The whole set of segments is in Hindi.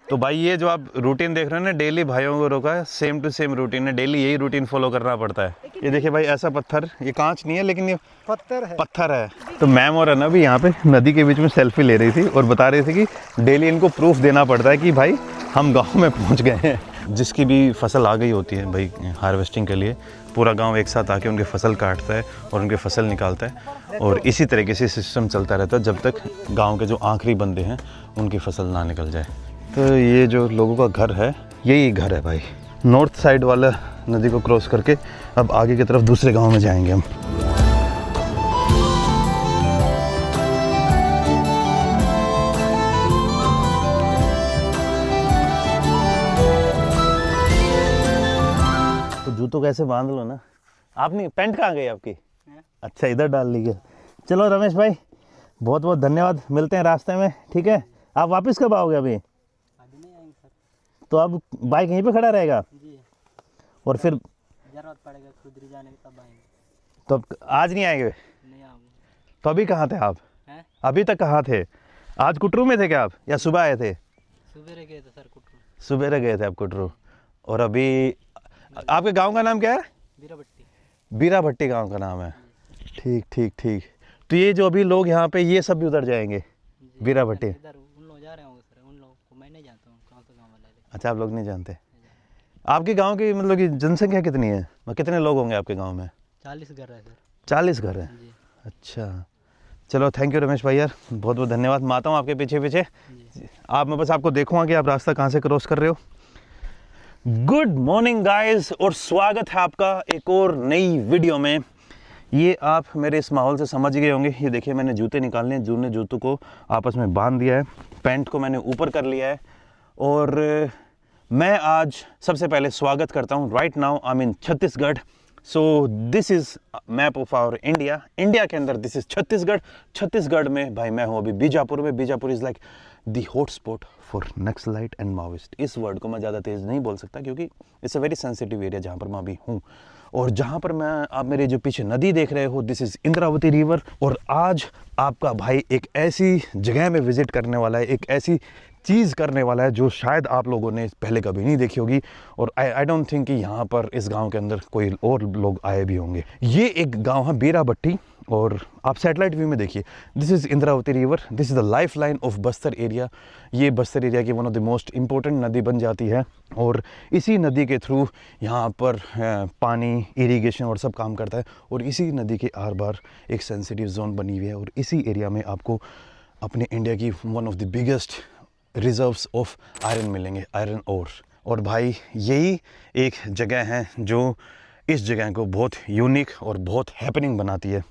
तो भाई ये जो आप रूटीन देख रहे हो ना, डेली भाइयों को रोका है, सेम टू सेम रूटीन है, डेली यही रूटीन फॉलो करना पड़ता है। ये देखिए भाई, ऐसा पत्थर, ये कांच नहीं है लेकिन ये पत्थर है। तो मैम और अना भी यहाँ पे नदी के बीच में सेल्फी ले रही थी और बता रही थी कि डेली इनको प्रूफ देना पड़ता है कि भाई हम गाँव में पहुँच गए हैं। जिसकी भी फसल आ गई होती है भाई हार्वेस्टिंग के लिए, पूरा गांव एक साथ आके उनकी फसल काटता है और उनकी फसल निकालता है, और इसी तरीके से सिस्टम चलता रहता है जब तक गांव के जो आखिरी बंदे हैं उनकी फसल ना निकल जाए। तो ये जो लोगों का घर है, यही घर है भाई। नॉर्थ साइड वाला नदी को क्रॉस करके अब आगे की तरफ दूसरे गाँव में जाएंगे हम। जूतों कैसे बांध लो ना। आप नहीं, पैंट कहाँ गई आपकी? अच्छा, इधर डाल ली है। चलो रमेश भाई, बहुत बहुत धन्यवाद, मिलते हैं रास्ते में, ठीक है? आप वापस कब आओगे? अभी नहीं आएंगे सर। तो अब बाइक यहीं पे खड़ा रहेगा जी, और फिर जरूरत पड़ेगा खुद जाने की तब आएंगे। तो अब आज नहीं आएंगे? नहीं आऊँगे। तो अभी कहाँ थे आप? हैं? अभी तक कहाँ थे? आज कुटरू में थे क्या आप, या सुबह आए थे? सुबह गए थे सर कुटरू। सुबह गए थे आप कुटरू। और अभी आपके गाँव का नाम क्या है? बीराभट्टी। बीराभट्टी गाँव का नाम है। ठीक ठीक ठीक। तो ये जो अभी लोग यहाँ पे, ये सब भी उधर जाएंगे बीराभट्टी? इधर उन लोग जा रहे होंगे सर, उन लोगों को मैं नहीं जानता हूँ कहाँ से गाँव वाले। अच्छा, आप लोग नहीं जानते। आपके गांव की मतलब कि जनसंख्या कितनी है, कितने लोग होंगे आपके गांव में? 40 घर है सर। 40 घर है? जी। अच्छा, चलो थैंक यू रमेश भाई यार, बहुत बहुत धन्यवाद। मैं आता हूँ आपके पीछे पीछे। आप, मैं बस आपको देखूँगा कि आप रास्ता कहाँ से क्रॉस कर रहे हो। गुड मॉर्निंग गाइस, और स्वागत है आपका एक और नई वीडियो में। ये आप मेरे इस माहौल से समझ गए होंगे। ये देखिए, मैंने जूते निकालने हैं, जूने जूतों को आपस में बांध दिया है, पैंट को मैंने ऊपर कर लिया है, और मैं आज सबसे पहले स्वागत करता हूँ। Right now I am in Chhattisgarh. So this is map of our India. India के अंदर दिस इज़ छत्तीसगढ़। छत्तीसगढ़ में भाई मैं हूँ अभी बीजापुर में। Bijapur is like the hot spot for naxalite and Maoist. इस वर्ड को मैं ज़्यादा तेज़ नहीं बोल सकता क्योंकि it's a very sensitive area जहाँ पर मैं अभी हूँ। और जहाँ पर मैं, आप मेरे जो पीछे नदी देख रहे हो, दिस इज़ इंद्रावती रिवर। और आज आपका भाई एक ऐसी जगह में विजिट करने वाला है, एक ऐसी चीज़ करने वाला है जो शायद आप लोगों ने पहले कभी नहीं देखी होगी, और आई डोंट थिंक कि यहाँ पर इस गांव के अंदर कोई और लोग आए भी होंगे। ये एक गांव है बीराभट्टी, और आप सैटेलाइट व्यू में देखिए, this is Indravati river, this is the life line of Bastar area. ये बस्तर एरिया की one of the most important नदी बन जाती है, और इसी नदी के थ्रू यहाँ पर पानी, इरीगेशन और सब काम करता है। और इसी नदी के आर पार एक सेंसिटिव जोन बनी हुई है, और इसी एरिया में आपको अपने इंडिया की one of the biggest reserves of iron मिलेंगे, आयरन ओर। और भाई यही एक जगह है जो इस जगह को बहुत यूनिक और बहुत हैपनिंग बनाती है।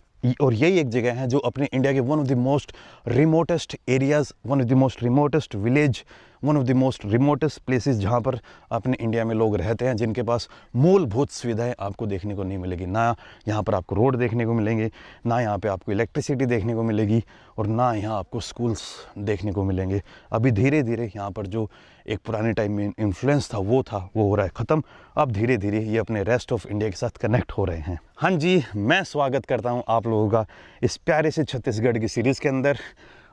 और यही एक जगह है जो अपने इंडिया के one of the most remotest areas, one of the most remotest village, one of the most remotest places जहाँ पर अपने इंडिया में लोग रहते हैं, जिनके पास मूलभूत सुविधाएं आपको देखने को नहीं मिलेगी। ना यहाँ पर आपको रोड देखने को मिलेंगे, ना यहाँ पे आपको इलेक्ट्रिसिटी देखने को मिलेगी, और ना यहाँ आपको स्कूल्स देखने को मिलेंगे। अभी धीरे धीरे यहाँ पर जो एक पुराने टाइम में इन्फ्लुएंस था वो हो रहा है ख़त्म। अब धीरे धीरे ये अपने रेस्ट ऑफ इंडिया के साथ कनेक्ट हो रहे हैं। हाँ जी, मैं स्वागत करता हूँ आप लोगों का इस प्यारे से छत्तीसगढ़ की सीरीज़ के अंदर।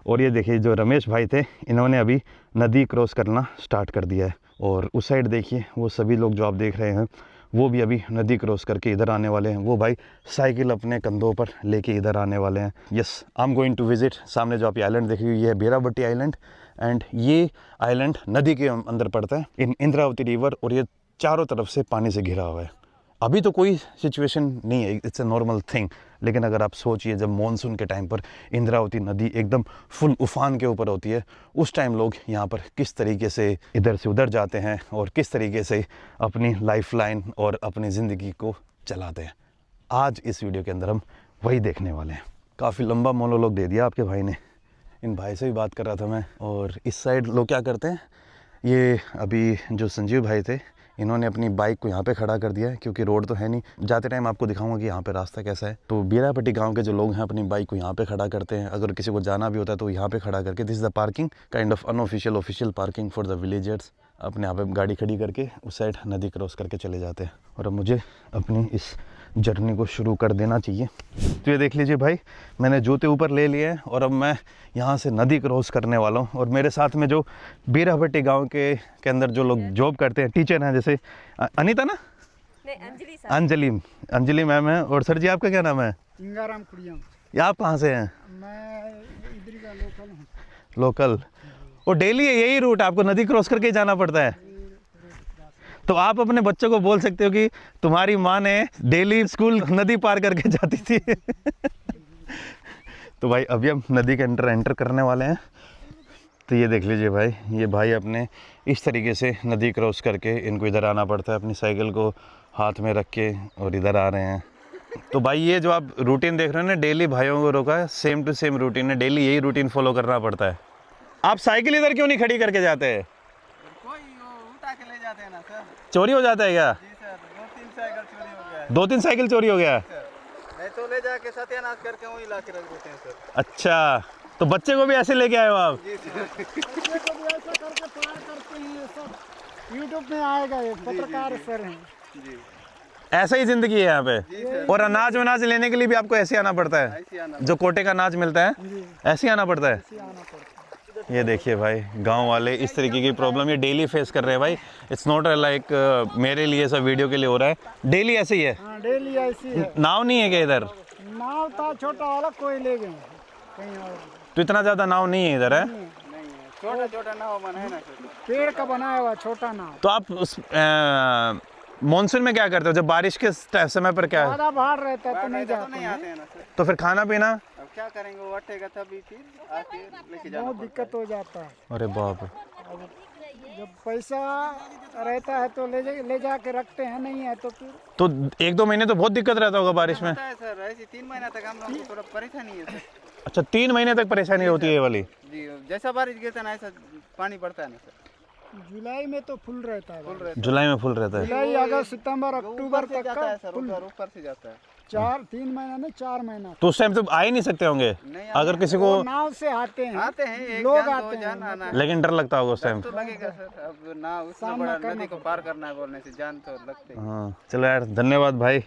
और ये देखिए, जो रमेश भाई थे, इन्होंने अभी नदी क्रॉस करना स्टार्ट कर दिया है। और उस साइड देखिए, वो सभी लोग जो आप देख रहे हैं वो भी अभी नदी क्रॉस करके इधर आने वाले हैं। वो भाई साइकिल अपने कंधों पर लेके इधर आने वाले हैं। Yes, I am going to visit. सामने जो आप आइलैंड देख रहे हो, ये है बीराभट्टी आइलैंड, एंड ये आइलैंड नदी के अंदर पड़ता है, इन इंद्रावती रिवर, और ये चारों तरफ से पानी से घिरा हुआ है। अभी तो कोई सिचुएशन नहीं है, इट्स अ नॉर्मल थिंग। लेकिन अगर आप सोचिए, जब मॉनसून के टाइम पर इंद्रावती नदी एकदम फुल उफान के ऊपर होती है, उस टाइम लोग यहाँ पर किस तरीके से इधर से उधर जाते हैं और किस तरीके से अपनी लाइफ लाइन और अपनी ज़िंदगी को चलाते हैं। आज इस वीडियो के अंदर हम वही देखने वाले हैं। काफ़ी लंबा मोनोलॉग दे दिया आपके भाई ने। इन भाई से भी बात कर रहा था मैं। और इस साइड लोग क्या करते हैं, ये अभी जो संजीव भाई थे, इन्होंने अपनी बाइक को यहाँ पे खड़ा कर दिया है क्योंकि रोड तो है नहीं। जाते टाइम आपको दिखाऊंगा कि यहाँ पे रास्ता कैसा है। तो बीराभट्टी गांव के जो लोग हैं अपनी बाइक को यहाँ पे खड़ा करते हैं। अगर किसी को जाना भी होता है तो यहाँ पे खड़ा करके, this is the parking, kind of unofficial official parking for the villagers. अपने यहाँ पे गाड़ी खड़ी करके उस साइड नदी क्रॉस करके चले जाते हैं। और अब मुझे अपनी इस जर्नी को शुरू कर देना चाहिए। तो ये देख लीजिए भाई, मैंने जूते ऊपर ले लिए हैं और अब मैं यहाँ से नदी क्रॉस करने वाला हूँ। और मेरे साथ में जो बीराभट्टी गांव के अंदर जो लोग जॉब करते हैं, टीचर हैं, जैसे अनीता ना, नहीं अंजलि सर। अंजलि मैम है। और सर जी आपका क्या नाम है? इंगाराम कुड़िया। ये आप कहाँ से हैं? मैं इधर का लोकल हूँ। लोकल। और डेली यही रूट आपको नदी क्रॉस करके ही जाना पड़ता है? तो आप अपने बच्चों को बोल सकते हो कि तुम्हारी माँ ने डेली स्कूल नदी पार करके जाती थी। तो भाई अभी हम नदी के अंदर एंटर करने वाले हैं। तो ये देख लीजिए भाई, ये भाई अपने इस तरीके से नदी क्रॉस करके इनको इधर आना पड़ता है, अपनी साइकिल को हाथ में रख के, और इधर आ रहे हैं। तो भाई ये जो आप रूटीन देख रहे हो ना, डेली भाइयों को रोका है, सेम टू सेम रूटीन है, डेली यही रूटीन फॉलो करना पड़ता है। आप साइकिल इधर क्यों नहीं खड़ी करके जाते हैं? कोई उठा के ले जाते हैं ना सर। चोरी हो जाता है क्या? जी सर, 2-3 साइकिल चोरी हो गया है 2-3 साइकिल चोरी हो गया है? नहीं तो ले जाके सत्यानाश करके वहीं ला के रख देते हैं सर। अच्छा, तो बच्चे को भी ऐसे लेके आए हो आप? जी सर, बच्चे को भी ऐसा करके पार करते हैं ये सब। यूट्यूब में आएगा, ये पत्रकार सर हैं जी। ऐसा ही जिंदगी है यहाँ पे? जी सर। और अनाज वनाज लेने के लिए भी आपको ऐसे आना पड़ता है? ऐसे आना जो कोटे का अनाज मिलता है जी, ऐसे ही आना पड़ता है? ऐसे आना पड़ता है। ये देखिए भाई, गांव वाले इस तरीके की प्रॉब्लम ये डेली फेस कर रहे हैं भाई। इट्स नॉट लाइक मेरे लिए सब वीडियो के लिए हो रहा है, डेली ऐसे ही है। हाँ, डेली ऐसी है। नाव नहीं है क्या इधर? नाव था छोटा वाला, कोई ले गए कहीं और। तो इतना ज्यादा नाव नहीं है इधर है? नहीं है, छोटा छोटा नाव बना है ना, पेड़ का बनाया हुआ छोटा नाव। तो आप उस मानसून में क्या करते हो, जब बारिश के समय पर क्या है? ज्यादा बाढ़ रहता है तो नहीं जाते हैं। तो फिर खाना पीना? अब क्या करेंगे, वो अटेगा तभी फिर आके लेके जाना। बहुत दिक्कत हो जाता है। अरे बाप रे। अब जब पैसा रहता है तो ले जाके रखते हैं, नहीं है तो फिर तो 1-2 महीने तो बहुत दिक्कत रहता होगा बारिश में? होता है सर, ऐसे 3 महीना तक हम लोग को थोड़ा परेशानी है सर। अच्छा, 3 महीने तक परेशानी होती है ये वाली? जी, जैसा बारिश गिरता है ना ऐसा पानी पड़ता है ना सर। जुलाई में तो फुल रहता है, फुल रहता है। जुलाई में फुल रहता है? जुलाई, अगस्त, सितंबर, अक्टूबर तक का फुल ऊपर से जाता है। 3 महीना नहीं, 4 महीना। तो उस टाइम तो आ ही नहीं सकते होंगे अगर किसी को? नाव से आते हैं लोग आते हैं, लेकिन डर लगता होगा उस टाइम? तो लगेगा सर। अब नाव उतना बड़ा नदी को पार करना है, बोलने से जान तो लगते हैं। हाँ चलो यार, धन्यवाद भाई।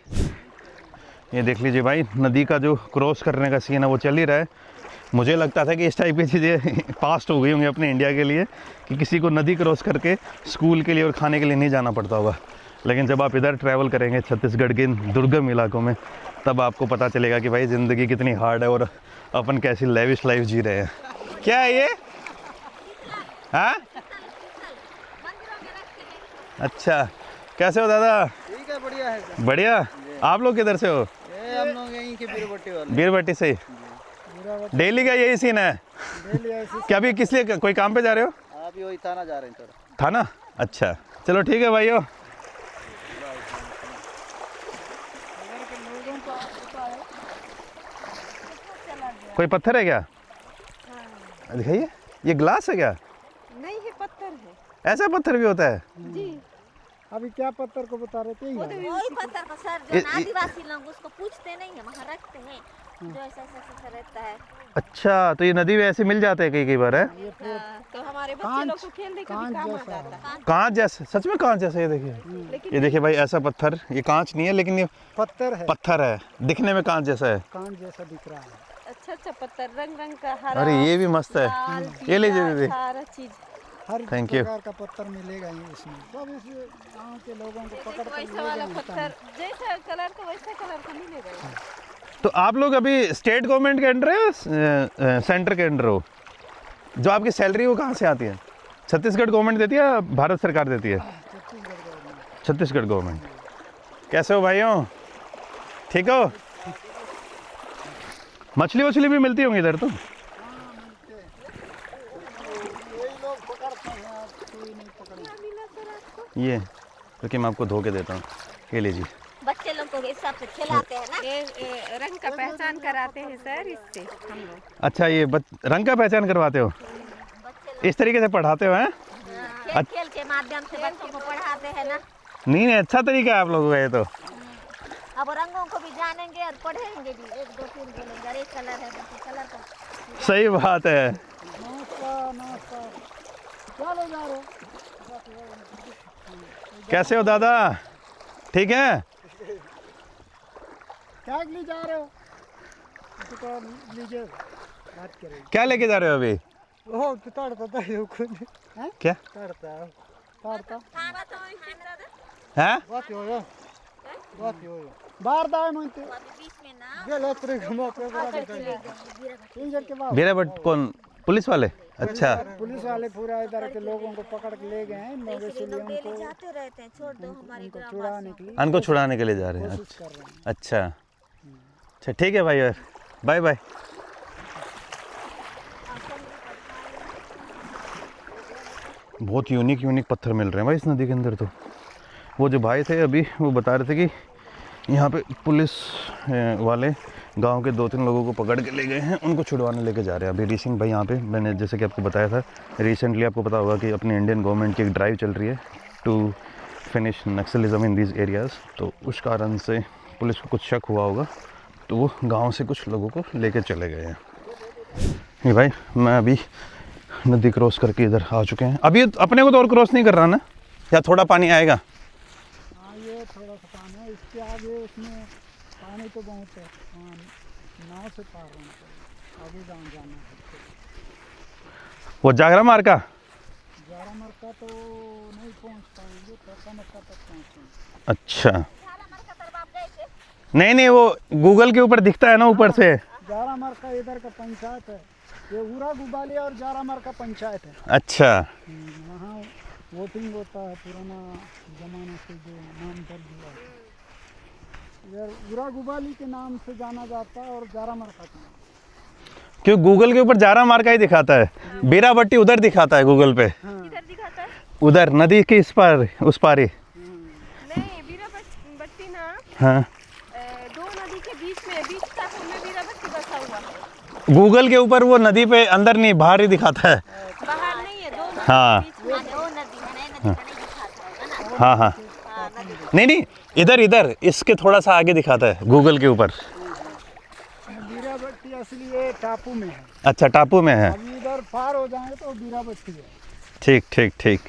ये देख लीजिए भाई, नदी का जो क्रॉस करने का सीन है वो चल ही रहा है। मुझे लगता था कि इस टाइप की चीज़ें पास्ट हो गई होंगी अपने इंडिया के लिए, कि किसी को नदी क्रॉस करके स्कूल के लिए और खाने के लिए नहीं जाना पड़ता होगा। लेकिन जब आप इधर ट्रैवल करेंगे छत्तीसगढ़ के इन दुर्गम इलाकों में, तब आपको पता चलेगा कि भाई ज़िंदगी कितनी हार्ड है और अपन कैसी लेविश लाइफ जी रहे हैं। क्या है ये? हाँ, अच्छा, कैसे हो दादा? ठीक है, बढ़िया है सर। बढ़िया। आप लोग किधर से हो? हम लोग यहीं के बीरबट्टी वाले। बीरबट्टी से? डेली का यही सीन है? डेली ऐसी। क्या अभी किस लिए, कोई काम पे जा रहे हो? आप वही थाना जा रहे हैं सर। थाना? अच्छा, चलो ठीक है भाइयों। कोई पत्थर है क्या? दिखाइए, ये ग्लास है क्या? नहीं है, पत्थर है। ऐसा पत्थर भी होता है? जी, अभी क्या पत्थर को बता रहे थे? वही पत्थर को सर, जो आदिवासी लोग उसको पूछते नहीं है, वहाँ रखते हैं, जो ऐसा ऐसा रहता है। अच्छा, तो ये नदी में ऐसे मिल जाते हैं कई बार है? तो हमारे बच्चे लोग को खेलने का भी काम आ जाता है। कांच जैसे, सच में कांच जैसे। ये देखिए, ये देखिए भाई, ऐसा पत्थर, ये कांच नहीं है लेकिन ये पत्थर है, पत्थर है, दिखने में कांच जैसा है। कांच जैसा दिख रहा है। अच्छा अच्छा पत्थर, रंग रंग का, हरा, अरे ये भी मस्त है, लाल, ये लीजिए पीला, दीदी। सारा चीज। हर Thank you। प्रकार का पत्थर मिलेगा ही इसमें। सब इस गांव के लोगों को पकड़ कर वैसा वाला पत्थर, जैसा कलर का वैसा कलर का मिलेगा। तो आप लोग अभी स्टेट गवर्नमेंट के अंडर है, सेंटर के अंडर हो? जो आपकी सैलरी वो कहाँ से आती है? छत्तीसगढ़ गवर्नमेंट देती है या भारत सरकार देती है? छत्तीसगढ़ गवर्नमेंट। कैसे हो भाइयों, ठीक हो? मछली वछली भी मिलती होंगी इधर तो? ये क्योंकि मैं आपको धो के देता हूँ, ये लीजिए। बच्चे लोग को इस हिसाब से खिलाते हैं ना। ये रंग का पहचान कराते हैं सर, इससे हम लोग। अच्छा, ये रंग का पहचान करवाते हो, इस तरीके से पढ़ाते हो? हैं, खेल खेल के माध्यम से बच्चों को पढ़ाते हैं ना। नहीं नहीं, अच्छा तरीका है आप लोगों का ये तो। अब रंगों को भी जानेंगे और पढ़ेंगे भी, 1 2 3 बोलेंगे, अरे कलर है, दूसरे कलर का। सही बात है। नमस्कार नमस्कार, क्या ले जा रहे हो? कैसे हो दादा, ठीक है? क्या ले जा रहे हो? तो लीजिए, बात करेंगे। क्या लेके जा रहे हो अभी? ओह तो तड़ता है खुद हैं? क्या तड़ता है है? बात हो गया, बात हो गया। बाहर दाए मानते बीच में ना ये लतरे घुमा पे बड़ा इंजन के बाद बेरा बट कौन? पुलिस वाले? अच्छा पुलिस वाले पूरा इधर के लोगों को पकड़ के ले गए हैं, लोग इसलिए उनको जाते रहते हैं, छोड़ दो हमारे उनको छुड़ाने के लिए उनको छुड़ाने के लिए जा रहे हैं। कोशिश कर रहे हैं। अच्छा अच्छा ठीक है भाई, यार बाय बाय। बहुत यूनिक पत्थर मिल रहे हैं भाई इस नदी के अंदर। तो वो जो भाई थे अभी वो बता रहे थे कि यहाँ पे पुलिस वाले गांव के 2-3 लोगों को पकड़ के ले गए हैं, उनको छुड़वाने लेके जा रहे हैं। अभी रिसेंट भाई यहाँ पे मैंने जैसे कि आपको बताया था, रिसेंटली आपको पता होगा कि अपनी इंडियन गवर्नमेंट की एक ड्राइव चल रही है to finish naxalism in these areas. तो उस कारण से पुलिस को कुछ शक हुआ होगा, तो वो गाँव से कुछ लोगों को लेके चले गए हैं। ये भाई मैं अभी नदी क्रॉस करके इधर आ चुके हैं। अभी अपने को तो और क्रॉस नहीं कर रहा ना, या थोड़ा पानी आएगा? हाँ ये थोड़ा सा पानी है, इसके आगे उसमें पानी तो बहुत है। हाँ, नाव से पार होना पड़ेगा, आगे गाँव जाना है। वो जागरा मार का? जारा मरका तो नहीं पहुँच पाएंगे, पैसा मक्का तक पहुँचेंगे। अच्छा नहीं वो गूगल के ऊपर दिखता है ना ऊपर से। जारा मरका इधर का पंचायत है, ये उरा गुबाली और जारा मरका पंचायत है। अच्छा वहाँ वोटिंग होता है, पुराना जमाने से जो नाम दर्ज हुआ है। इधर उरा गुबाली के नाम से जाना जाता है और जारा मरका के नाम। क्यों गूगल के ऊपर जारा मार का ही दिखाता है, बेराबट्टी उधर दिखाता है गूगल पे। किधर दिखाता है? उधर नदी के इस पार उस पार ही। नहीं, बीराबट्टी ना हाँ दो नदी के बीच में, बीच टापू में बीराबट्टी बसा हुआ है। गूगल के ऊपर वो नदी पे अंदर नहीं बाहर ही दिखाता है। बाहर नहीं है, दो नदी हाँ के बीच में। वो नदी है, नई नदी का नहीं दिखाता है ना। हाँ हाँ हाँ, नदी नहीं इधर इसके थोड़ा सा आगे दिखाता है गूगल के ऊपर। बीराबट्टी असली ये टापू में है, अच्छा टापू में है। अभी इधर पार हो जाएंगे तो बीराबट्टी है। ठीक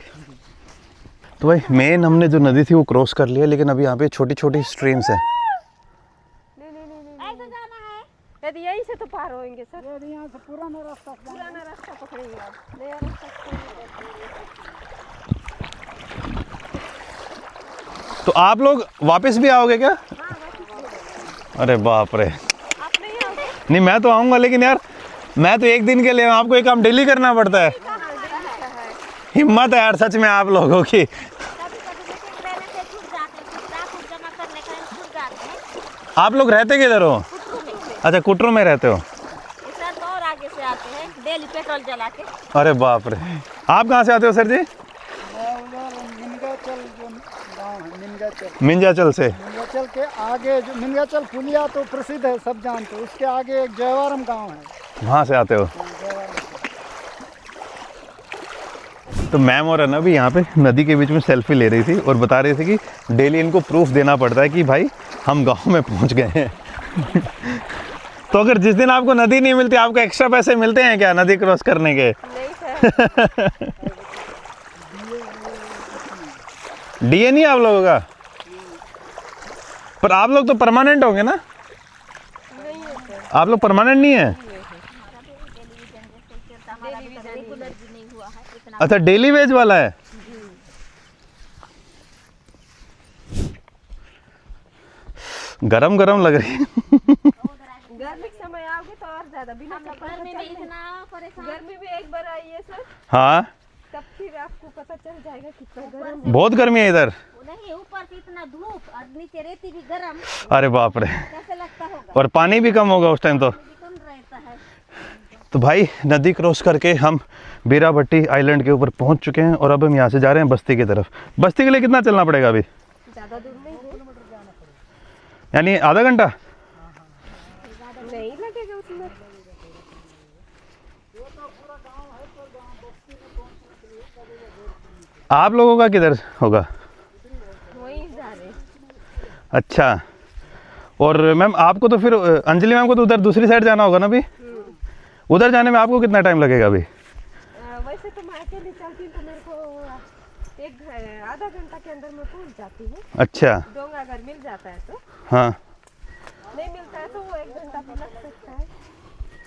तो भाई मेन हमने जो नदी थी वो क्रॉस कर लिया, लेकिन अभी यहाँ पे छोटी छोटी स्ट्रीम्स है। नहीं, ऐसा जाना है। यदि यहीं से तो पार होएंगे सर। ये यहाँ से पुराना रास्ता पुराना रास्ता पकड़ेंगे आप, नया रास्ता तो आप लोग वापस भी आओगे क्या? अरे बाप रे। आप नहीं आओगे? नहीं मैं तो आऊँगा, लेकिन यार मैं तो एक दिन के लिए, आपको ये काम डेली करना पड़ता है। हिम्मत है यार सच में आप लोगों की। कभी कभी लेकिन बैलेंस से छूट जाते हैं, कुछ रात जमा करने का छूट जाते हैं। आप लोग रहते किधर हो? अच्छा कुटरू में रहते हो? इस रात और आगे से आते हैं डेली पेट्रोल जला के। अरे बाप रे। आप कहाँ से आते हो सर जी? मैं उधर मिनगाचल जो गाँव है, मिंजाचल से। मिनगाचल के आगे जो मिनगाचल पुलिया तो प्रसिद्ध है, सब जानते हैं। उसके आगे एक जयवारम गांव है, वहाँ से आते हो? तो मैम और अना भी यहाँ पे नदी के बीच में सेल्फी ले रही थी और बता रही थी कि डेली इनको प्रूफ देना पड़ता है कि भाई हम गांव में पहुँच गए हैं। तो अगर जिस दिन आपको नदी नहीं मिलती, आपको एक्स्ट्रा पैसे मिलते हैं क्या नदी क्रॉस करने के? नहीं सर। डीए नहीं आप लोगों का? पर आप लोग तो परमानेंट होंगे ना? नहीं है सर। आप लोग परमानेंट नहीं है? रेगुलर भी नहीं हुआ है इतना। अच्छा डेली वेज वाला है। गरम गरम लग रही है। गर्मी के समय आओगे तो और ज्यादा बिना कपड़े गर्मी में इतना परेशान। गर्मी में एक बार आइए सर, हाँ तब फिर आपको पता चल जाएगा कितना गर्म है। बहुत गर्मी है इधर। नहीं, ऊपर से इतना धूप और नीचे रेती भी गर्म, अरे बाप रे। कैसे लगता होगा? और पानी भी कम होगा उस टाइम तो। भी कम रहता है। तो भाई नदी क्रॉस करके हम बीराबट्टी आइलैंड के ऊपर पहुंच चुके हैं और अब हम यहाँ से जा रहे हैं बस्ती की तरफ। बस्ती के लिए कितना चलना पड़ेगा अभी? ज्यादा दूर नहीं है, यानी आधा घंटा? नहीं लगेगा उतना। आप लोगों का किधर होगा? वहीं जा रहे हैं। अच्छा। और मैम आपको तो फिर अंजलि मैम को तो उधर दूसरी साइड जाना होगा ना अभी? उधर जाने में आपको कितना टाइम लगेगा अभी? वैसे तो मैं अकेले चलती हूँ तो मेरे को आधा घंटा के अंदर मैं पहुँच जाती हूँ। अच्छा डोंगा अगर मिल जाता है तो। हाँ नहीं मिलता है तो वो 1 घंटा तो लग सकता है।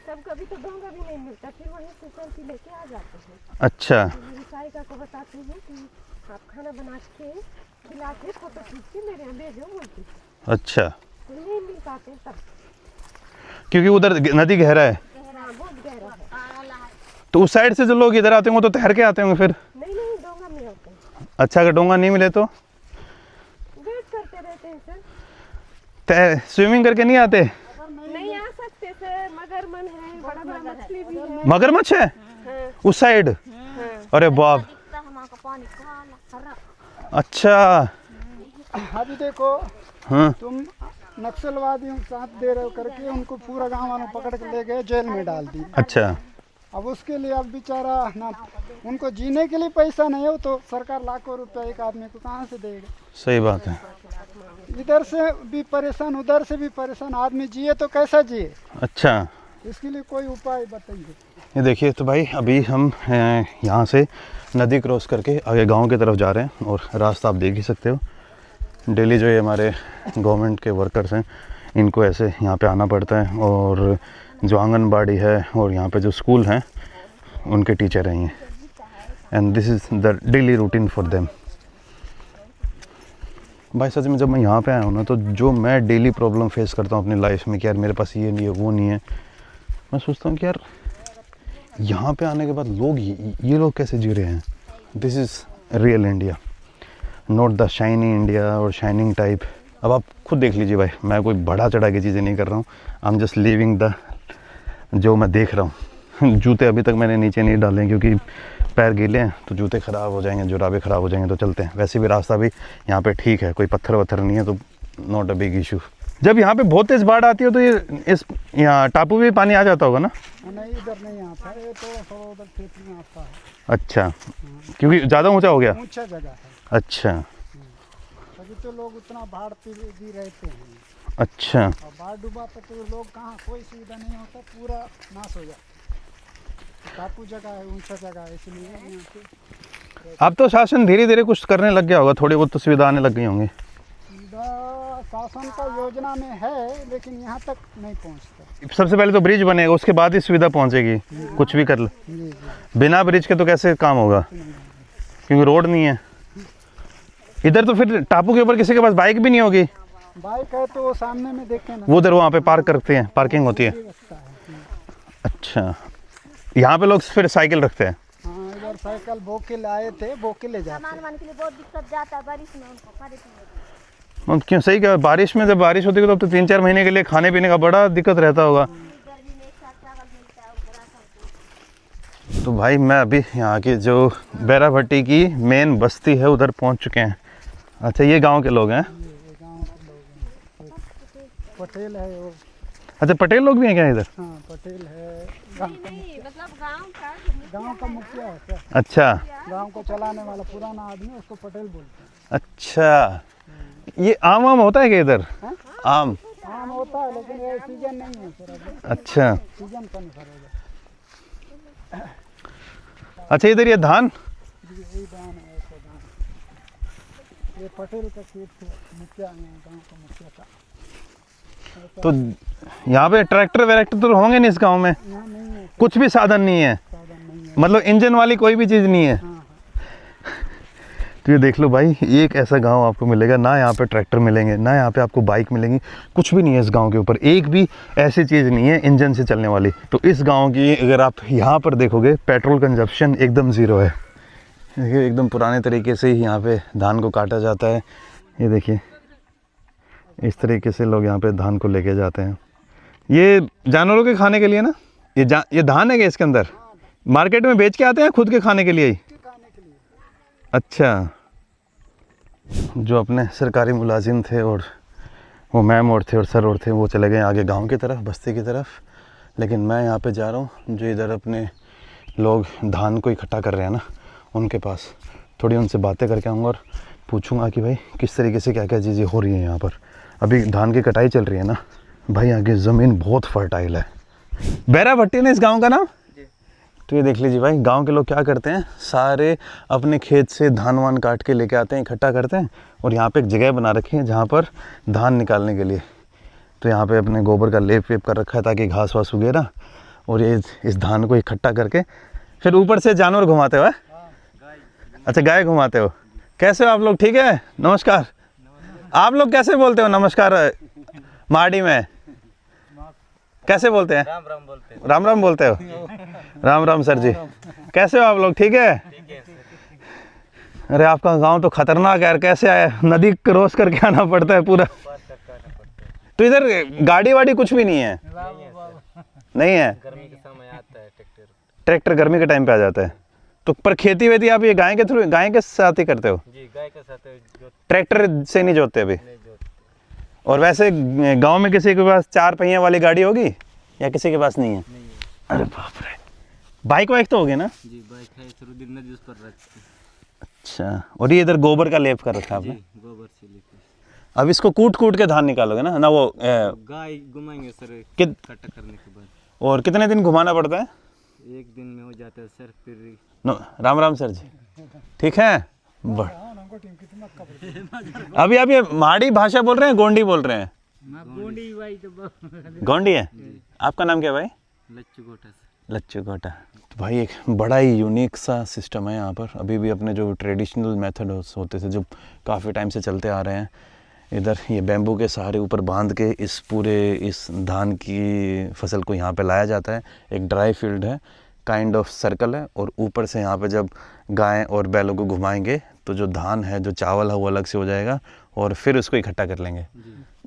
कभी कभी तो डोंगा भी नहीं मिलता, फिर वहीं से सेल्फी लेके आ जाते हैं। अच्छा तो मेरी सारिका को बताते हैं कि आप खाना बना के खिला के फोटो खींच के मेरे यहाँ भेजो बोलती है। अच्छा, तो नहीं मिल पाते तब। क्योंकि उधर नदी गहरा है, हाँ बहुत गहरा है। तो उस साइड से जो लोग इधर आते होंगे तो तैर के आते होंगे फिर। नहीं नहीं डोंगा में होते हैं, अच्छा, अगर डोंगा नहीं मिले तो वेट करते रहते हैं सर। स्विमिंग करके नहीं आते? नहीं आ सकते सर, मगरमन है, बड़ा बड़ा मछली भी है। मगरमच्छ है हाँ, उस साइड? अरे बाप, दिखता हमारा पानी काला हरा। अच्छा। अभी देखो हाँ तुम नक्सलवादियों को साथ दे रहे हो करके उनको पूरा गांव वालों पकड़ के ले गए, जेल में डाल दी। अच्छा, अब उसके लिए अब बेचारा ना, उनको जीने के लिए पैसा नहीं हो तो सरकार लाखों रुपए एक आदमी को कहाँ से देगा। सही बात है। इधर से भी परेशान उधर से भी परेशान, आदमी जिए तो कैसा जिए, अच्छा, इसके लिए कोई उपाय बताइए। ये देखिए तो भाई अभी हम यहाँ से नदी क्रॉस करके आगे गांव की तरफ जा रहे हैं और रास्ता आप देख ही सकते हो। डेली जो ये हमारे गवर्नमेंट के वर्कर्स हैं इनको ऐसे यहाँ पे आना पड़ता है, और जो आंगनबाड़ी है और यहाँ पे जो स्कूल हैं उनके टीचर हैं ये, and this is the daily routine for them. भाई सच में जब मैं यहाँ पे आया हूँ ना, तो जो मैं डेली प्रॉब्लम फेस करता हूँ अपनी लाइफ में कि यार मेरे पास ये नहीं है वो नहीं है, मैं सोचता हूँ कि यार यहाँ पे आने के बाद लोग ये लोग कैसे जी रहे हैं। This is real India, not the shiny India और शाइनिंग टाइप। अब आप खुद देख लीजिए भाई, मैं कोई बढ़ा चढ़ा के चीज़ें नहीं कर रहा हूँ, I am just living the जो मैं देख रहा हूँ। जूते अभी तक मैंने नीचे नहीं डाले क्योंकि पैर गीले हैं, तो जूते ख़राब हो जाएंगे, जुराबे ख़राब हो जाएंगे, तो चलते हैं। वैसे भी रास्ता भी यहाँ पे ठीक है, कोई पत्थर वत्थर नहीं है, तो नॉट अ बिग इशू। जब यहाँ पे बहुत तेज़ बाढ़ आती है तो ये इस यहाँ टापू में पानी आ जाता होगा ना? नहीं इधर नहीं आता है, थोड़ा थोड़ा उधर खेत में आता है। अच्छा, क्योंकि ज़्यादा ऊँचा हो गया। ऊंचा जगह है, अच्छा तभी तो लोग उतना बाढ़ पे भी रहते हैं। अच्छा, और बाढ़ डूबा तो लोग कहाँ, कोई सुविधा नहीं होता, पूरा नाश हो जाता। टापू जगह है, ऊंचा जगह है, इसलिए यहाँ पे अब तो शासन धीरे धीरे कुछ करने लग गया होगा, थोड़ी बहुत तो सुविधा आने लग गई होंगी। सुविधा शासन का योजना में है, लेकिन यहाँ तक नहीं पहुँचता। सबसे पहले तो ब्रिज बनेगा, उसके बाद ही सुविधा पहुंचेगी। कुछ भी कर लो, जी जी, बिना ब्रिज के तो कैसे काम होगा, क्योंकि रोड नहीं है इधर। तो फिर टापू के ऊपर किसी के पास बाइक भी नहीं होगी? बाइक है तो वो सामने में देखे ना, वो उधर वहाँ पे पार्क करते हैं, पार्किंग होती है। रखता है। अच्छा, यहाँ पे लोग फिर साइकिल रखते हैं। हाँ, इधर साइकिल बो के लाए थे, बो के ले जाते। सामान वान के लिए बहुत दिक्कत जाता है बारिश में, उनको परेशानी होती अब क्यों, सही क्या, बारिश में जब बारिश होती है तो अब तो 3-4 महीने के लिए खाने पीने का बड़ा दिक्कत रहता होगा। है। गर्मी में एक साथ चावल मिलता है और राशन। तो भाई मैं अभी यहाँ की जो बैरा भट्टी की मेन बस्ती है उधर पहुँच चुके हैं। अच्छा, ये गाँव के लोग हैं? ये गाँव के लोग हैं, पटेल है वो। अच्छा, पटेल लोग भी हैं क्या इधर? हाँ पटेल है, गाँव का नहीं मतलब गांव का मुखिया है सर। अच्छा गाँव को चलाने वाला पुराना आदमी, उसको पटेल बोलते हैं। अच्छा, ये आम वाम होता है क्या इधर? आम? आम होता है लेकिन ये सीजन नहीं है सर अभी, अच्छा सीजन का नहीं सर होगा। अच्छा, इधर ये धान? यही धान है, ऐसा धान। ये पटेल का खेत है, मुखिया है गाँव का, मुखिया का। तो यहाँ पे ट्रैक्टर वैक्टर तो होंगे नहीं इस गांव में? यहाँ नहीं है, कुछ भी साधन नहीं है, साधन नहीं है। मतलब इंजन वाली कोई भी चीज़ नहीं है। हाँ तो ये देख लो भाई, एक ऐसा गांव आपको मिलेगा ना, यहाँ पे ट्रैक्टर मिलेंगे ना, यहाँ पे आपको बाइक मिलेंगी, कुछ भी नहीं है इस गांव के ऊपर, एक भी ऐसी चीज़ नहीं है इंजन से चलने वाली। तो इस गांव की अगर आप यहाँ पर देखोगे, पेट्रोल कंजप्शन एकदम ज़ीरो है। देखिए एकदम पुराने तरीके से ही यहाँ पे धान को काटा जाता है। ये देखिए इस तरीके से लोग यहाँ पे धान को लेके जाते हैं। ये जानवरों के खाने के लिए ना, ये धान है क्या इसके अंदर? मार्केट में बेच के आते हैं खुद के खाने के लिए ही? अच्छा, जो अपने सरकारी मुलाजिम थे और वो मैम और थे और सर और थे, वो चले गए आगे गांव की तरफ, बस्ती की तरफ। लेकिन मैं यहाँ पे जा रहा हूँ, जो इधर अपने लोग धान को इकट्ठा कर रहे हैं ना, उनके पास थोड़ी उनसे बातें करके आऊँगा और पूछूंगा कि भाई किस तरीके से क्या क्या चीज़ें हो रही हैं यहाँ पर। अभी धान की कटाई चल रही है ना भाई, यहाँ की ज़मीन बहुत फर्टाइल है। बैरा भट्टी ने इस गांव का नाम? तो ये देख लीजिए भाई, गांव के लोग क्या करते हैं, सारे अपने खेत से धान वान काट के लेके आते हैं, इकट्ठा करते हैं, और यहाँ पे एक जगह बना रखी है जहाँ पर धान निकालने के लिए। तो यहाँ पे अपने गोबर का लेप वेप कर रखा है ताकि घास वास उगे ना, और ये इस धान को इकट्ठा करके फिर ऊपर से जानवर घुमाते हो? अच्छा, गाय घुमाते हो। कैसे हो आप लोग, ठीक है? नमस्कार। आप लोग कैसे बोलते हो नमस्कार मारडी में? कैसे बोलते हैं? राम राम बोलते हैं। राम राम बोलते हो? राम राम सर जी, कैसे हो आप लोग, ठीक है? अरे आपका गांव तो खतरनाक है यार, कैसे आया? नदी क्रॉस करके आना पड़ता है पूरा। तो इधर गाड़ी वाड़ी कुछ भी नहीं है? नहीं है। गर्मी के समय आता है ट्रैक्टर। ट्रैक्टर गर्मी के टाइम पे आ जाता है। तो पर खेती वेती आप ये गाय के थ्रू, गाय के साथ ही करते हो? जी, गाय के साथ जो ट्रैक्टर से नहीं जोतते अभी? नहीं जो और वैसे गांव में किसी के पास 4 पहिया वाली गाड़ी होगी या किसी के पास नहीं है? नहीं है। अरे बाप रे, बाइक वाइक तो होगी ना? जी, बाइक है, शुरू दिन नदी उस पर रखते हैं। अच्छा, और ये इधर गोबर का लेप कर रखा है जी, आपने? गोबर से लेकर अब इसको कूट कूट के धान निकालोगे ना वो गाय घुमाएंगे सर कित इकट्ठा करने के बाद। और कितने दिन घुमाना पड़ता है? एक दिन में हो जाता है सर, फिर राम राम सर जी, ठीक है? अभी आप ये माड़ी भाषा बोल रहे हैं, गोंडी बोल रहे हैं? गोंडी है। आपका नाम क्या है भाई? लच्चू गोटा से। लच्चू गोटा। तो भाई एक बड़ा ही यूनिक सा सिस्टम है यहाँ पर। अभी भी अपने जो ट्रेडिशनल मेथड होते थे जो काफ़ी टाइम से चलते आ रहे हैं, इधर ये बैम्बू के सहारे ऊपर बांध के इस धान की फसल को यहाँ पे लाया जाता है। एक ड्राई फील्ड है, काइंड ऑफ सर्कल है, और ऊपर से यहाँ पे जब गाय और बैलों को घुमाएंगे तो जो धान है, जो चावल है, वो अलग से हो जाएगा और फिर उसको इकट्ठा कर लेंगे।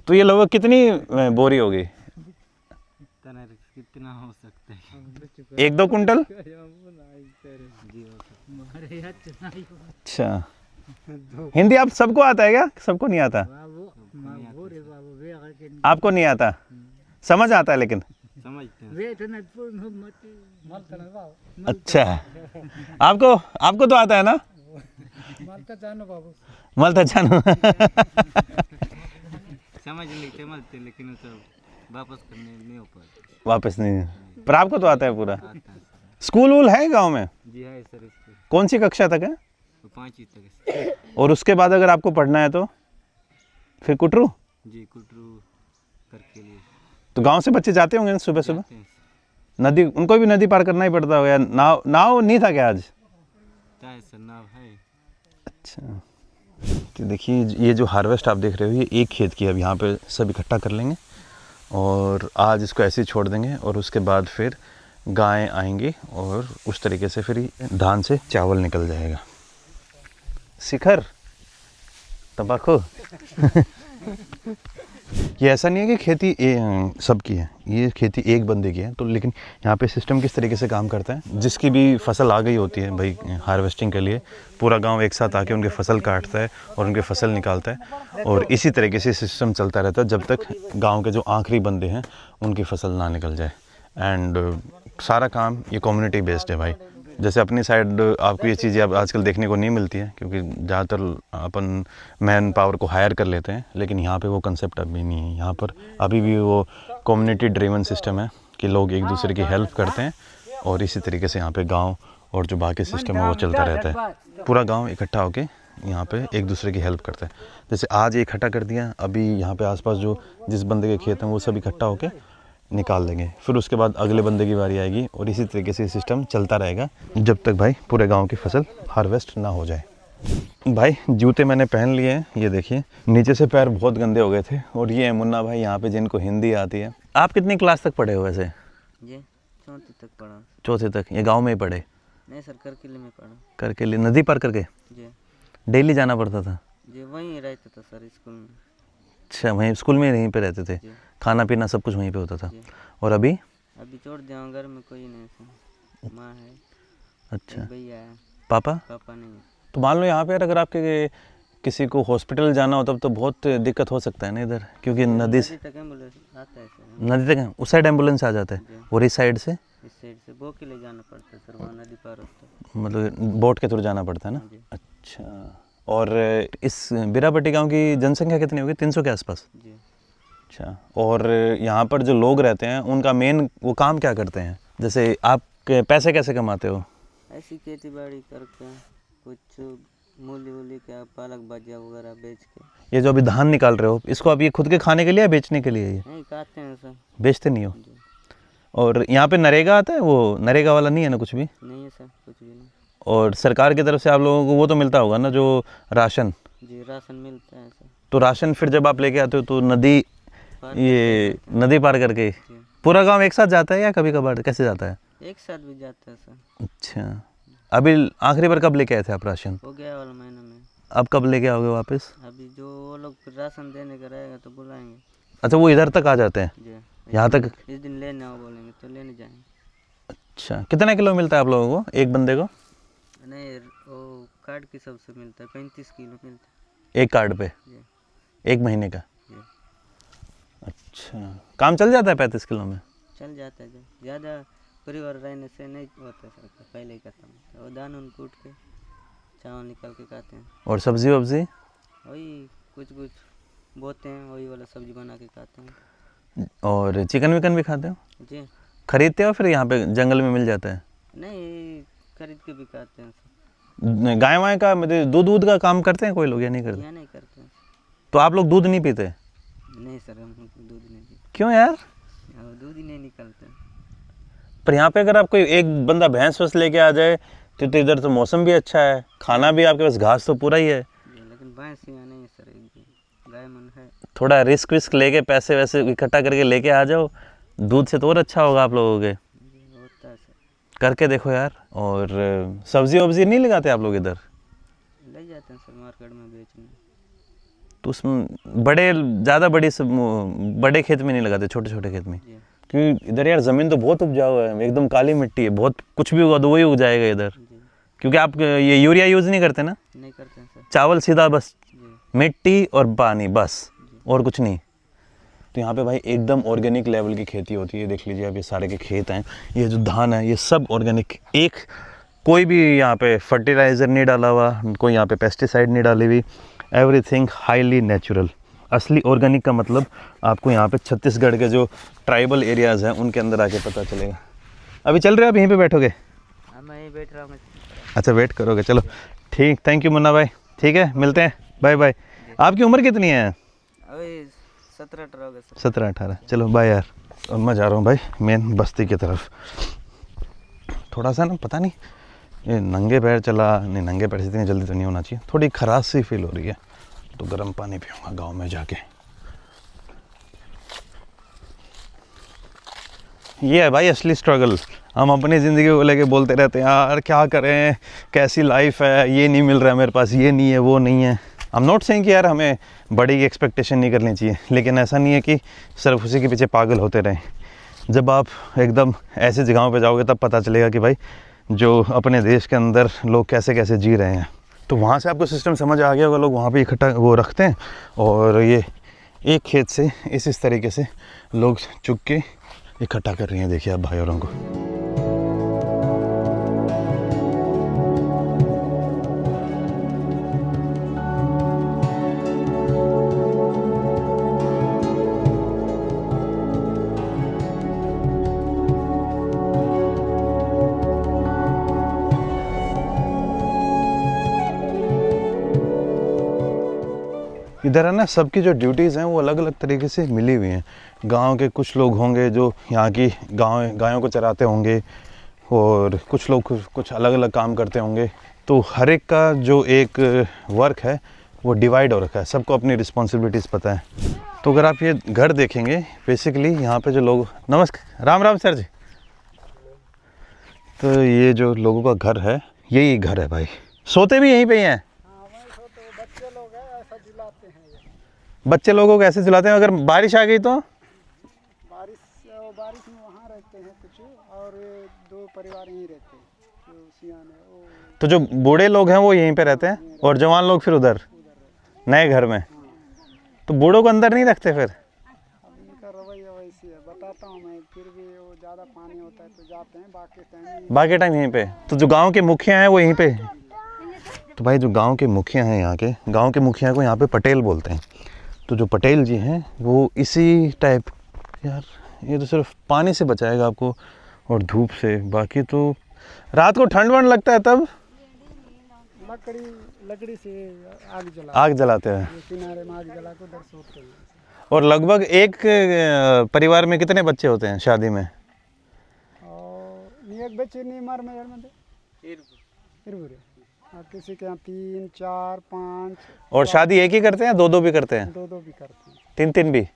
तो ये लगभग कितनी बोरी होगी? कितना हो सकता है? 1-2 कुंटल? जी अच्छा, हिंदी आप सबको आता है क्या? सबको नहीं आता? आपको नहीं आता? समझ आता है लेकिन? समझते हैं। अच्छा, आपको तो आता है ना? मलता जानो समझते लेकिन वो सब वापस करने नहीं हो पाता। वापस नहीं, पर आपको तो आता है पूरा। स्कूल वूल है गांव में? जी है सर, इसको कौन सी कक्षा तक है? 5वीं तक है। और उसके बाद अगर आपको पढ़ना है तो फिर कुटरू? जी, कुटरू करके लिए तो गांव से बच्चे जाते होंगे सुबह सुबह जाते हैं। नदी? उनको भी नदी पार करना ही पड़ता होगा? नाव नहीं था क्या आज? चाहे सर नाव है। अच्छा, तो देखिए ये जो हार्वेस्ट आप देख रहे हो, ये एक खेत की है। अब यहाँ पे सब इकट्ठा कर लेंगे और आज इसको ऐसे ही छोड़ देंगे, और उसके बाद फिर गायें आएंगी और उस तरीके से फिर धान से चावल निकल जाएगा। शिखर तंबाकू ये ऐसा नहीं है कि खेती सबकी है, ये खेती एक बंदे की है। तो लेकिन यहाँ पे सिस्टम किस तरीके से काम करता है, जिसकी भी फसल आ गई होती है भाई हार्वेस्टिंग के लिए, पूरा गांव एक साथ आके उनके फसल काटता है और उनके फसल निकालता है, और इसी तरीके से सिस्टम चलता रहता है जब तक गांव के जो आखिरी बंदे हैं उनकी फसल ना निकल जाए। एंड सारा काम ये कम्युनिटी बेस्ड है भाई। जैसे अपनी साइड आपको ये चीज़ें अब आजकल देखने को नहीं मिलती है, क्योंकि ज़्यादातर अपन मैन पावर को हायर कर लेते हैं, लेकिन यहाँ पे वो कंसेप्ट अभी नहीं है। यहाँ पर अभी भी वो कम्युनिटी ड्रिवन सिस्टम है कि लोग एक दूसरे की हेल्प करते हैं, और इसी तरीके से यहाँ पे गांव और जो बाकी सिस्टम है वो चलता रहता है। पूरा गांव इकट्ठा होके यहाँ पे एक दूसरे की हेल्प करता है। जैसे आज ये इकट्ठा कर दिया, अभी यहाँ पे आसपास जो जिस बंदे के खेत हैं वो सब इकट्ठा होके निकाल देंगे, फिर उसके बाद अगले बंदे की बारी आएगी, और इसी तरीके से सिस्टम चलता रहेगा जब तक भाई पूरे गांव की फसल हार्वेस्ट ना हो जाए। भाई जूते मैंने पहन लिए हैं, ये देखिए नीचे से पैर बहुत गंदे हो गए थे। और ये है मुन्ना भाई यहाँ पे, जिनको हिंदी आती है। आप कितनी क्लास तक पढ़े हो वैसे? जी, 4वीं तक पढ़ा। 4वीं तक? ये गाँव में ही पढ़े? नहीं सर, करकेली में पढ़ा। करकेली नदी पार करके? जी डेली जाना पड़ता था? जी, वहीं रहता था सर स्कूल में। अच्छा, वहीं स्कूल में यहीं पे रहते थे? खाना पीना सब कुछ वहीं पे होता था? और अभी छोड़ दिया, घर में कोई नहीं सर, माँ है। अच्छा, भैया है, पापा नहीं है। तो मान लो यहाँ पे अगर आपके किसी को हॉस्पिटल जाना हो तब तो बहुत दिक्कत हो सकता है ना इधर, क्योंकि नदी से तक एम्बुलेंस आता है सर। नदी तक उस साइड एम्बुलेंस आ जाता है, और इस साइड से बोट के लिए जाना पड़ता है सर, वहाँ नदी पार होता है। मतलब बोट के थ्रू जाना पड़ता है ना? अच्छा, और इस बिरापट्टी गांव की जनसंख्या कितनी होगी? 300 के आसपास? जी। अच्छा, और यहाँ पर जो लोग रहते हैं उनका मेन वो काम क्या करते हैं? जैसे आप पैसे कैसे कमाते हो? ऐसी खेती बाड़ी करके कुछ मूली वूली का पालक भजिया वगैरह बेच के। ये जो अभी धान निकाल रहे हो, इसको अभी खुद के खाने के लिए या बेचने के लिए? ये नहीं खाते हैं सर। बेचते नहीं हो? जी। और यहाँ पे नरेगा आता है, वो नरेगा वाला नहीं है ना कुछ भी? नहीं है सर, कुछ भी नहीं। और सरकार की तरफ से आप लोगों को वो तो मिलता होगा ना, जो राशन? जी राशन मिलता है सर। तो राशन फिर जब आप लेके आते हो तो नदी, ये नदी पार करके जी। पूरा गांव एक साथ जाता है या कभी कभार कैसे जाता है? एक साथ भी जाता है सर। अच्छा, अभी आखिरी बार कब लेके आए थे आप राशन? हो गया वाला महीना में। अब कब लेके आओगे वापस? अभी जो वो लोग राशन देने का रहेगा तो बुलाएंगे। अच्छा, वो इधर तक आ जाते हैं? जी। यहाँ तक? इस दिन लेने आओ बोलेंगे तो लेने जाएंगे। अच्छा, कितना किलो मिलता है आप लोगों को एक बंदे को? नहीं वो कार्ड की सबसे मिलता है, 35 किलो मिलता एक कार्ड पे? जी। एक महीने का? जी। अच्छा, काम चल जाता है 35 किलो में? चल जाता है। जब ज़्यादा परिवार रहने से नहीं होता सर, पहले ही खत्म। वो दान उन कूट के चावल निकाल के खाते हैं। और सब्जी वब्जी? वही कुछ कुछ बोते हैं, वही वाला सब्जी बना के खाते हैं। और चिकन विकन भी खाते हो? जी। खरीदते हो फिर यहाँ पे जंगल में मिल जाता है? नहीं खरीद के भी खाते हैं सर। गाय वाय का मतलब दूध का काम करते हैं कोई लोग या नहीं करते? यहाँ नहीं करते हैं। तो आप लोग दूध नहीं पीते? नहीं सर, हम दूध नहीं पीते। क्यों यार? यहाँ दूध ही नहीं निकलते। पर यहाँ पे अगर आप कोई एक बंदा भैंस वैंस लेके आ जाए तो इधर तो मौसम भी अच्छा है, खाना भी आपके पास, घास तो पूरा ही है। लेकिन भैंस यहाँ नहीं है सर, एक भी गाय मन है। थोड़ा रिस्क विस्क लेके पैसे वैसे इकट्ठा करके लेके आ जाओ, दूध से तो और अच्छा होगा आप लोगों के। होता है सर। करके देखो यार। और सब्जी वब्जी नहीं लगाते आप लोग इधर? ले जाते हैं सर मार्केट में बेचने। तो उसमें ज़्यादा बड़े खेत में नहीं लगाते, छोटे छोटे खेत में? जी। क्योंकि इधर यार ज़मीन तो बहुत उपजाऊ है, एकदम काली मिट्टी है, बहुत कुछ भी होगा तो वही उग जाएगा इधर। जी। क्योंकि आप ये यूरिया यूज़ नहीं करते ना? नहीं करते हैं सर। चावल सीधा बस जी। मिट्टी और पानी बस, और कुछ नहीं। तो यहाँ पे भाई एकदम ऑर्गेनिक लेवल की खेती होती है। देख लीजिए, अब ये सारे के खेत हैं, ये जो धान है ये सब ऑर्गेनिक, एक कोई भी यहाँ पे फर्टिलाइज़र नहीं डाला हुआ, कोई यहाँ पे पेस्टिसाइड नहीं डाली हुई, एवरीथिंग हाईली नेचुरल। असली ऑर्गेनिक का मतलब आपको यहाँ पे छत्तीसगढ़ के जो ट्राइबल एरियाज़ हैं उनके अंदर आके पता चलेगा। अभी चल रहे हो, आप यहीं पे बैठोगे? हाँ मैं यहीं बैठ रहा हूँ। अच्छा, वेट करोगे, चलो ठीक, थैंक यू मुन्ना भाई, ठीक है मिलते हैं, बाय बाय। आपकी उम्र कितनी है? अभी 17-18 हो गए सर। 17-18, चलो बाय यार। और मैं जा रहा हूँ भाई मेन बस्ती की तरफ। थोड़ा सा ना पता नहीं ये नंगे पैर चला, नहीं नंगे पैर से इतनी जल्दी तो नहीं होना चाहिए, थोड़ी खराश सी फील हो रही है, तो गर्म पानी पीऊँगा गाँव में जाके। ये है भाई असली स्ट्रगल। हम अपनी ज़िंदगी को लेके बोलते रहते हैं यार क्या करें, कैसी लाइफ है, ये नहीं मिल रहा है मेरे पास, ये नहीं है, वो नहीं है। आई एम नॉट सेइंग कि यार हमें बड़ी एक्सपेक्टेशन नहीं करनी चाहिए, लेकिन ऐसा नहीं है कि सिर्फ उसी के पीछे पागल होते रहें। जब आप एकदम ऐसी जगहों पे जाओगे तब पता चलेगा कि भाई जो अपने देश के अंदर लोग कैसे कैसे जी रहे हैं। तो वहाँ से आपको सिस्टम समझ आ गया होगा, लोग वहाँ पे इकट्ठा वो रखते हैं और ये एक खेत से इस तरीके से लोग चुग के इकट्ठा कर रही हैं। देखिए आप भाई औरों को। इधर है ना, सबकी जो ड्यूटीज़ हैं वो अलग अलग तरीके से मिली हुई हैं। गांव के कुछ लोग होंगे जो यहाँ की गायों को चराते होंगे, और कुछ लोग कुछ अलग अलग काम करते होंगे। तो हर एक का जो एक वर्क है वो डिवाइड हो रखा है, सबको अपनी रिस्पॉन्सिबिलिटीज़ पता है। तो अगर आप ये घर देखेंगे, बेसिकली यहाँ पे जो लोग, नमस्कार, राम राम सर जी। तो ये जो लोगों का घर है, यही घर है भाई। सोते भी यहीं पे ही हैं? बच्चे लोग हैं, ऐसा झुलाते हैं ये। बच्चे लोगों को ऐसे झुलाते हैं, अगर बारिश आ गई तो? बारिश में वहाँ रहते हैं कुछ, और ये 2 परिवार यहीं रहते हैं जो सियान है वो। तो जो बूढ़े लोग हैं वो यहीं पे रहते हैं और जवान लोग फिर उधर नए घर में। तो बूढ़ों को अंदर नहीं रखते फिर? अब इनका रवैया वैसी है, बताता हूँ मैं। फिर भी वो ज़्यादा पानी होता है तो जाते हैं, बाकी टाइम यहीं पे। तो जो गांव के मुखिया हैं वो यहीं पे। तो भाई जो गांव के मुखिया हैं, यहाँ के गांव के मुखिया को यहाँ पे पटेल बोलते हैं। तो जो पटेल जी हैं वो इसी टाइप, यार ये तो सिर्फ पानी से बचाएगा आपको और धूप से, बाकी तो रात को ठंड वंड लगता है तब लकड़ी से आग जला, आग जलाते हैं। ये किनारे में आग जला के उधर सोते हैं। और लगभग एक परिवार में कितने बच्चे होते हैं शादी में? और एक बच्चे नहीं मार में यार मंदे इरबुरे, और किसी के यहाँ 3 4 5। और शादी एक ही करते हैं, दो दो भी करते हैं? 2 भी करते हैं। 3 भी?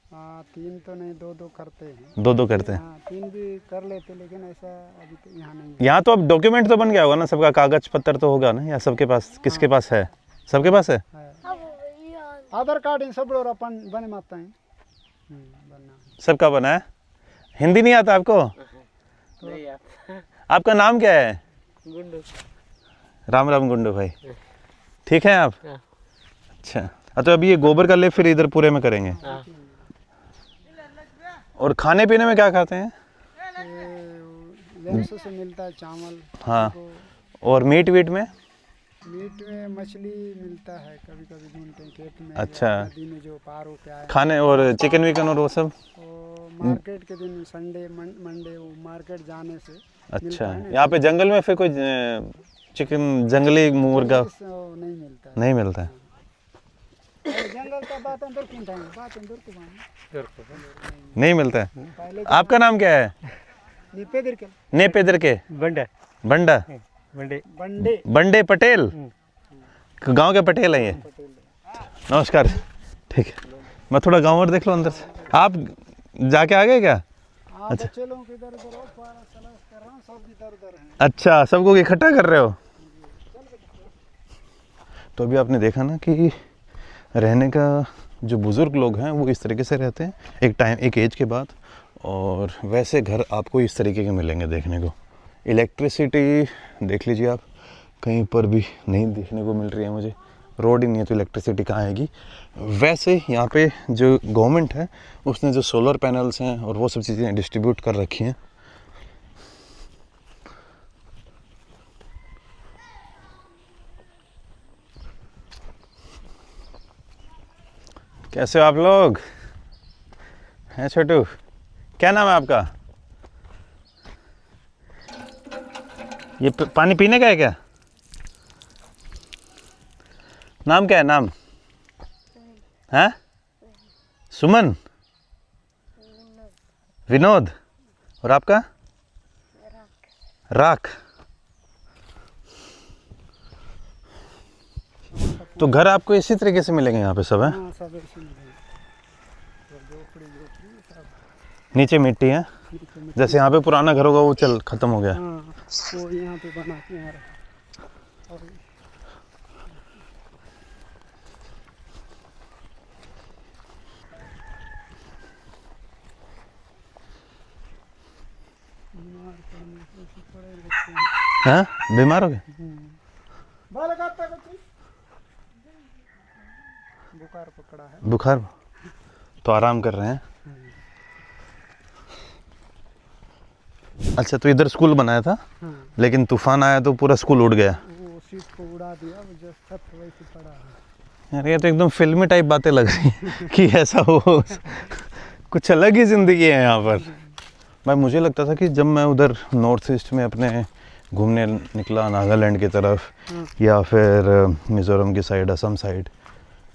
हाँ 3 तो नहीं, 2 करते हैं। 2 करते हैं। हाँ 3 भी कर लेते, लेकिन ऐसा अभी तो यहाँ नहीं। यहाँ तो अब डॉक्यूमेंट तो बन गया होगा ना सबका, कागज पत्र तो होगा ना, या सबके पास? किसके पास है? सबके पास है। आधार कार्ड इन सब लोग अपन बने माता है, बनना सबका बना है। हिंदी नहीं आता आपको? नहीं आता। आपका नाम क्या है? गुंडू। राम राम गुंडू भाई, ठीक है आप? हाँ। अच्छा, तो अभी ये गोबर का लेप फिर इधर पूरे में करेंगे। हाँ। और खाने पीने में क्या खाते हैं? लैंड से मिलता है चावल। हाँ। और मीट वीट में? मीट में मछली मिलता है, कभी कभी ढूंढते हैं खेत में। अच्छा। या नदी में जो पार होके आए। खाने और चिकन विकन और वो सब? और मार्केट के दिन संडे मंडे वो मार्केट जाने से। अच्छा, यहाँ पे जंगल में फिर कोई चिकन, जंगली मुर्गा नहीं मिलता है। नहीं मिलता है? जंगल का बात अंदर क्यों उठाएंगे, बात अंदर को बात नहीं मिलता है। पहले आपका नाम क्या है? निपेदर के नेपेदर के बंडा। बंडा बंडे बंडे पटेल, गांव के पटेल हैं ये। नमस्कार। ठीक है, मैं थोड़ा गांव और देख लो अंदर से। आप जाके आ गए क्या? अच्छा, बच्चे लोगों के इधर उधर और तलाश कर रहा हूँ, सब इधर उधर हैं। अच्छा, सबको इकट्ठा कर रहे हो? तो अभी आपने देखा ना कि रहने का जो बुज़ुर्ग लोग हैं वो इस तरीके से रहते हैं एक एज के बाद, और वैसे घर आपको इस तरीके के मिलेंगे देखने को। इलेक्ट्रिसिटी देख लीजिए आप, कहीं पर भी नहीं देखने को मिल रही है मुझे। रोड ही नहीं है तो इलेक्ट्रिसिटी कहाँ आएगी? वैसे यहाँ पे जो गवर्नमेंट है उसने जो सोलर पैनल्स हैं और वो सब चीज़ें डिस्ट्रीब्यूट कर रखी हैं। कैसे हो आप लोग? हैं छोटू? क्या नाम है आपका? ये पानी पीने का है क्या? नाम क्या है? नाम है? सुमन? विनोद? और आपका? राख। तो घर आपको इसी तरीके से मिलेंगे यहाँ पे सब है? हाँ सब ऐसे मिलेंगे। झोपड़ी सब नीचे मिट्टी है, जैसे यहाँ पे पुराना घर होगा वो चल खत्म हो गया। हाँ वो यहाँ पे बना के यहाँ रखा। और बीमार पड़ने से ऐसे पड़े रहते हैं। हाँ, बीमार हो गए? बाल काटता है बच्चे। बुखार पकड़ा है। बुखार? तो आराम कर रहे हैं। अच्छा, तो इधर स्कूल बनाया था, हाँ। लेकिन तूफान आया तो पूरा स्कूल उड़ गया। वो सीट को उड़ा दिया, वो जो छत वैसे पड़ा है। यार ये तो एकदम फिल्मी टाइप बातें लग रही हैं कि ऐसा हो। कुछ अलग ही ज़िंदगी है यहाँ पर। भाई मुझे लगता था कि जब मैं उधर नॉर्थ ईस्ट में अपने घूमने निकला, नागालैंड की तरफ या फिर मिज़ोरम की साइड, असम साइड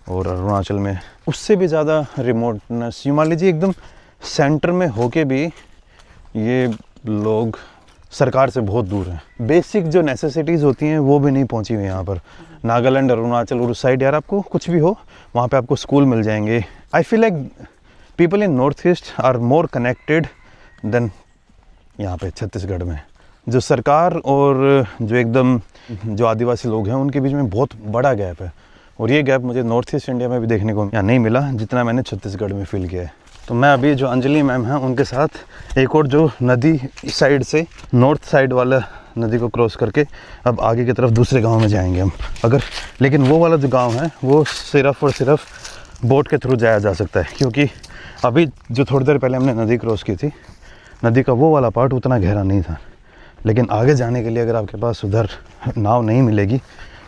और अरुणाचल में, उससे भी ज़्यादा रिमोटनेस, यूँ मान लीजिए एकदम सेंटर में होके भी ये लोग सरकार से बहुत दूर हैं। बेसिक जो नेसेसिटीज़ होती हैं वो भी नहीं पहुंची हुई यहाँ पर। नागालैंड, अरुणाचल और उस साइड यार आपको कुछ भी हो वहाँ पे आपको स्कूल मिल जाएंगे। I feel like people in North East are more connected than यहाँ पे छत्तीसगढ़ में। जो सरकार और जो एकदम जो आदिवासी लोग हैं उनके बीच में बहुत बड़ा गैप है, और ये गैप मुझे नॉर्थ ईस्ट इंडिया में भी देखने को यहाँ नहीं मिला जितना मैंने छत्तीसगढ़ में फील किया है। तो मैं अभी जो अंजलि मैम हैं उनके साथ एक और जो नदी इस साइड से नॉर्थ साइड वाला नदी को क्रॉस करके अब आगे की तरफ दूसरे गांव में जाएंगे हम। अगर लेकिन वो वाला जो गांव है वो सिर्फ और सिर्फ बोट के थ्रू जाया जा सकता है, क्योंकि अभी जो थोड़ी देर पहले हमने नदी क्रॉस की थी, नदी का वो वाला पार्ट उतना गहरा नहीं था। लेकिन आगे जाने के लिए अगर आपके पास उधर नाव नहीं मिलेगी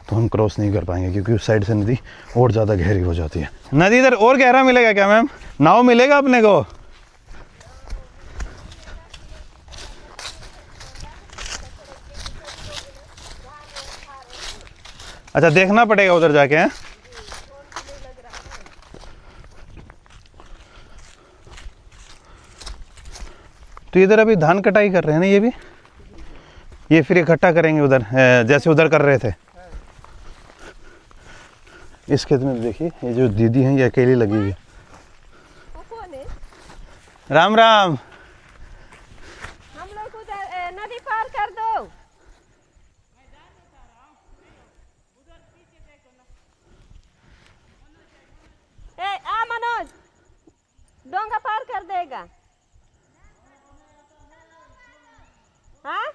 तो हम क्रॉस नहीं कर पाएंगे, क्योंकि उस साइड से नदी और ज़्यादा गहरी हो जाती है। नदी इधर और गहरा मिलेगा क्या मैम? नाव मिलेगा अपने को? अच्छा देखना पड़ेगा उधर जाके हैं। तो इधर अभी धान कटाई कर रहे हैं ना ये भी, ये फिर इकट्ठा करेंगे उधर, जैसे उधर कर रहे थे। इस खेत में देखिए ये जो दीदी हैं ये अकेली लगी हुई है। वो कौन है? राम राम। हम लोग को नदी पार कर दो। आ मनोज, डोंगा पार कर देगा। हाँ?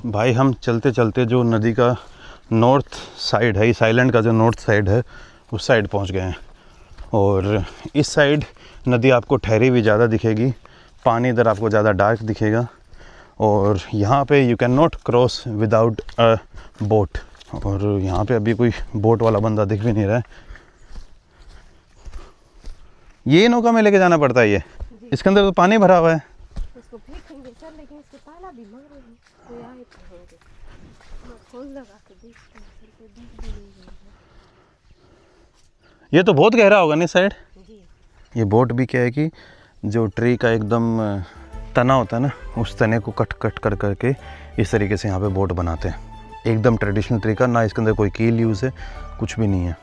भाई हम चलते चलते जो नदी का नॉर्थ साइड है, इस आइलैंड का जो नॉर्थ साइड है उस साइड पहुंच गए हैं। और इस साइड नदी आपको ठहरी हुई ज़्यादा दिखेगी, पानी इधर आपको ज़्यादा डार्क दिखेगा। और यहाँ पे you can not cross without a boat. और यहाँ पे अभी कोई बोट वाला बंदा दिख भी नहीं रहा है। ये नौका में लेके जाना पड़ता है, ये इसके अंदर तो पानी भरा हुआ है। उसको फेंकेंगे सर, लेकिन इसको ताला भी मारेंगे, कोई आए तो होंगे। मैं फोन लगा के देखती हूँ, सर कोई दिख भी नहीं रहा है। ये तो बहुत गहरा होगा ना इस साइड। जी ये बोट भी क्या है कि जो ट्री का एकदम तना होता है ना, उस तने को कट कट कर करके इस तरीके से यहाँ पे बोट बनाते हैं। एकदम ट्रेडिशनल ट्री का, ना इसके अंदर कोई कील यूज़ है, कुछ भी नहीं है।